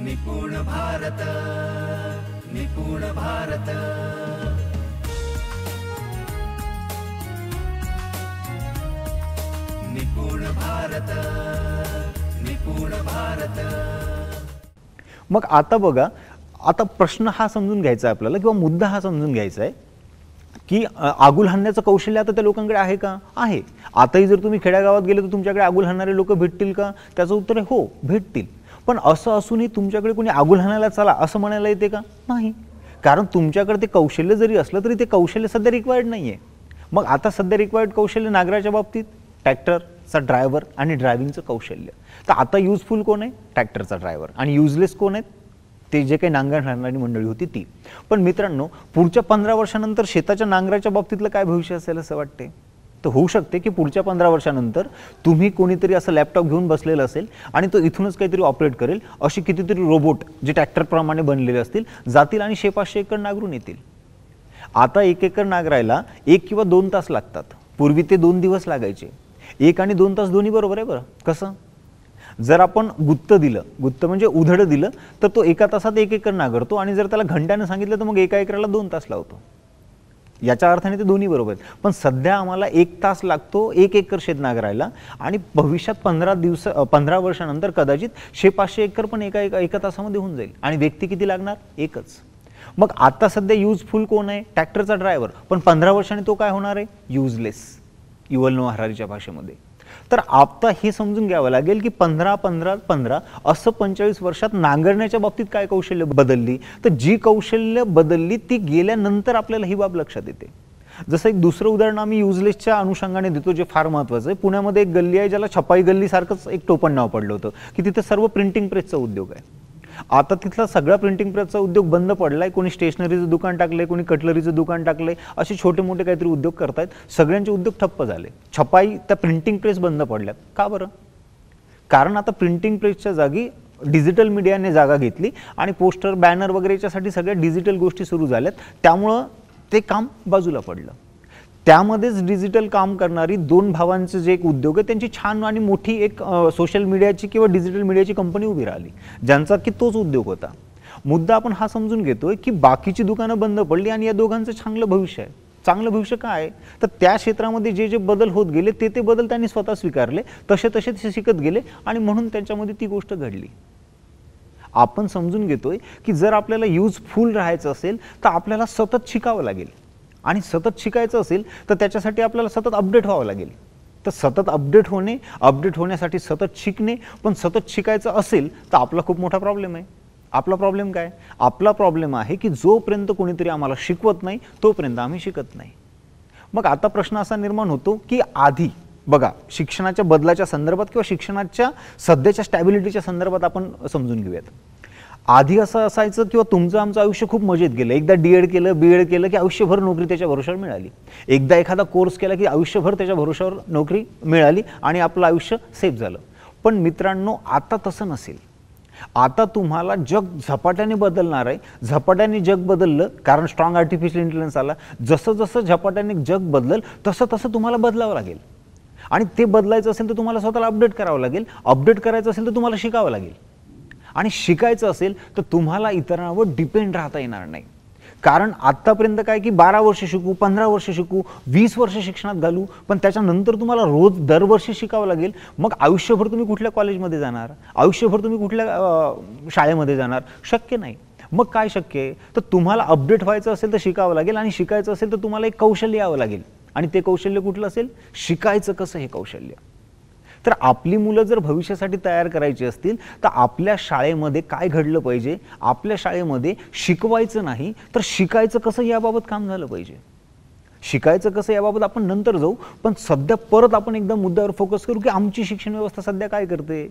निपुण भारत, निपुण भारत। निपुण भारत, निपुण भारत। मग आता बघा, आता प्रश्न हा समजून घ्यायचा आहे आपल्याला, किंवा मुद्दा हा समजून घ्यायचा आहे की आगुल हाणण्याचं कौशल्य आता त्या लोकांकडे आहे का? आहे। आताही जर तुम्ही खेड्यागावात गेले तर तुमच्याकडे आगुल हाणणारे लोक भेटतील का? त्याचं उत्तर आहे हो, भेटतील। पण असं असूनही तुमच्याकडे कोणी आगुल हाणायला चला असं म्हणायला येते का? नाही। कारण तुमच्याकडे ते कौशल्य जरी असलं तरी ते कौशल्य सध्या रिक्वायर्ड नाहीये। मग आता सध्या रिक्वायर्ड कौशल्य नांगराच्या बाबतीत ट्रॅक्टरचा ड्रायव्हर आणि ड्रायव्हिंगचं कौशल्य। तर आता युजफुल कोण आहे? ट्रॅक्टरचा ड्रायव्हर। आणि युजलेस कोण आहेत? ते जे काही नांगर हाणणारी मंडळी होती ती। पण मित्रांनो, पुढच्या 15 वर्षानंतर शेताच्या नांगराच्या बाबतीतलं काय भविष्य असेल असं वाटते? तर होऊ शकते की पुढच्या 15 वर्षानंतर तुम्ही कोणीतरी असं लॅपटॉप घेऊन बसलेलं असेल आणि तो इथूनच काहीतरी ऑपरेट करेल, अशी कितीतरी रोबोट जे ट्रॅक्टरप्रमाणे बनलेले असतील जातील आणि 600-500 एकर नांगरून येतील। आता 1 एकर नांगरायला 1 किंवा 2 तास लागतात, पूर्वी ते 2 दिवस लागायचे। 1 आणि 2 तास दोन्ही बरोबर आहे बरं। कसं? जर आपण गुत्त दिलं, गुत्त म्हणजे उधड दिलं, तर तो 1 तासात 1 एकर नांगरतो, आणि जर त्याला घंट्याने सांगितलं तर मग 1 एकराला 2 तास लावतो। याच्या अर्थाने ते दोन्ही बरोबर आहेत। पण सध्या आम्हाला 1 तास लागतो 1 एकर शेत नांगरायला, आणि भविष्यात 15 वर्षानंतर कदाचित 600-500 एकर पण एका तासामध्ये होऊन जाईल। आणि व्यक्ती किती लागणार? एकच। मग आता सध्या युजफुल कोण आहे? ट्रॅक्टरचा ड्रायव्हर। पण 15 वर्षांनी तो काय होणार आहे? युजलेस, युवल नोआ हरारीच्या भाषेमध्ये। तर आता हे समजून घ्यावं लागेल की 15-15-15 असं 45 वर्षात नांगरण्याच्या बाबतीत काय कौशल्य बदलली? तर जी कौशल्य बदलली ती गेल्यानंतर आपल्याला ही बाब लक्षात येते। जसं एक दुसरं उदाहरण आम्ही युजलेसच्या अनुषंगाने देतो, जे फार महत्त्वाचं आहे। पुण्यामध्ये एक गल्ली आहे ज्याला छपाई गल्ली सारखंच एक टोपण नाव पडलं होतं, की तिथे सर्व प्रिंटिंग प्रेसचा उद्योग आहे। आता तिथला सगळा प्रिंटिंग प्रेसचा उद्योग बंद पडलाय। कोणी स्टेशनरीचं दुकान टाकलंय, कोणी कटलरीचं दुकान टाकलंय, असे छोटे मोठे काहीतरी उद्योग करतायत। सगळ्यांचे उद्योग ठप्प झाले। छपाई, त्या प्रिंटिंग प्रेस बंद पडल्यात। का बरं? कारण आता प्रिंटिंग प्रेसच्या जागी डिजिटल मीडियाने जागा घेतली आणि पोस्टर, बॅनर वगैरेच्यासाठी सगळ्या डिजिटल गोष्टी सुरू झाल्यात, त्यामुळं ते काम बाजूला पडलं। त्यामध्येच डिजिटल काम करणारी 2 भावांचे जे एक उद्योग आहे, त्यांची छान आणि मोठी एक सोशल मीडियाची किंवा डिजिटल मीडियाची कंपनी उभी राहिली, ज्यांचा की तोच उद्योग होता। मुद्दा आपण हा समजून घेतोय की बाकीची दुकानं बंद पडली आणि या दोघांचं चांगलं भविष्य आहे। चांगलं भविष्य काय आहे? तर त्या क्षेत्रामध्ये जे जे बदल होत गेले ते बदल त्यांनी स्वतः स्वीकारले, तसे ते शिकत गेले, आणि म्हणून त्यांच्यामध्ये ती गोष्ट घडली। आपण समजून घेतोय की जर आपल्याला युजफुल राहायचं असेल तर आपल्याला सतत शिकावं लागेल, आणि सतत शिकायचं असेल तर त्याच्यासाठी आपल्याला सतत अपडेट व्हावं लागेल। तर सतत अपडेट होण्यासाठी सतत शिकणे, पण सतत शिकायचं असेल तर आपला खूप मोठा प्रॉब्लेम आहे। आपला प्रॉब्लेम काय? आपला प्रॉब्लेम आहे की जोपर्यंत कोणीतरी आम्हाला शिकवत नाही तोपर्यंत आम्ही शिकत नाही। मग आता प्रश्न असा निर्माण होतो की आधी बघा, शिक्षणाच्या बदलाच्या संदर्भात किंवा शिक्षणाच्या सध्याच्या स्टॅबिलिटीच्या संदर्भात आपण समजून घेऊयात। आधी असं असायचं किंवा तुमचं आमचं आयुष्य खूप मजेत गेलं। एकदा डीएड केलं, बीएड केलं की आयुष्यभर नोकरी त्याच्या भरोश्यावर मिळाली। एकदा एखादा कोर्स केला की आयुष्यभर त्याच्या भरोश्यावर नोकरी मिळाली आणि आपलं आयुष्य सेफ झालं। पण मित्रांनो, आता तसं नसेल। आता तुम्हाला जग झपाट्याने बदलणार आहे। झपाट्याने जग बदललं कारण स्ट्रॉंग आर्टिफिशियल इंटेलिजन्स आला। जसं जसं झपाट्याने जग बदलल तसं तसं तुम्हाला बदलावं लागेल, आणि ते बदलायचं असेल तर तुम्हाला स्वतःला अपडेट करावं लागेल। अपडेट करायचं असेल तर तुम्हाला शिकावं लागेल, आणि शिकायचं असेल तर तुम्हाला इतरांवर डिपेंड राहता येणार नाही। कारण आतापर्यंत काय की 12 वर्ष शिकू, 15 वर्ष शिकू, 20 वर्ष शिक्षणात घालू, पण त्याच्यानंतर तुम्हाला रोज दरवर्षी शिकावं लागेल। मग आयुष्यभर तुम्ही कुठल्या कॉलेजमध्ये जाणार? आयुष्यभर तुम्ही कुठल्या शाळेमध्ये जाणार? शक्य नाही। मग काय शक्य आहे? तर तुम्हाला अपडेट व्हायचं असेल तर शिकावं लागेल, आणि शिकायचं असेल तर तुम्हाला एक कौशल्य यावं लागेल, आणि ते कौशल्य कुठलं असेल? शिकायचं कसं हे कौशल्य। तर आपली मुलं जर भविष्यासाठी तयार करायची असतील तर आपल्या शाळेमध्ये काय घडलं पाहिजे? आपल्या शाळेमध्ये शिकवायचं नाही तर शिकायचं कसं याबाबत काम झालं पाहिजे। शिकायचं कसं याबाबत आपण नंतर जाऊ, पण सध्या परत आपण एकदा मुद्द्यावर फोकस करू की आमची शिक्षण व्यवस्था सध्या काय करते।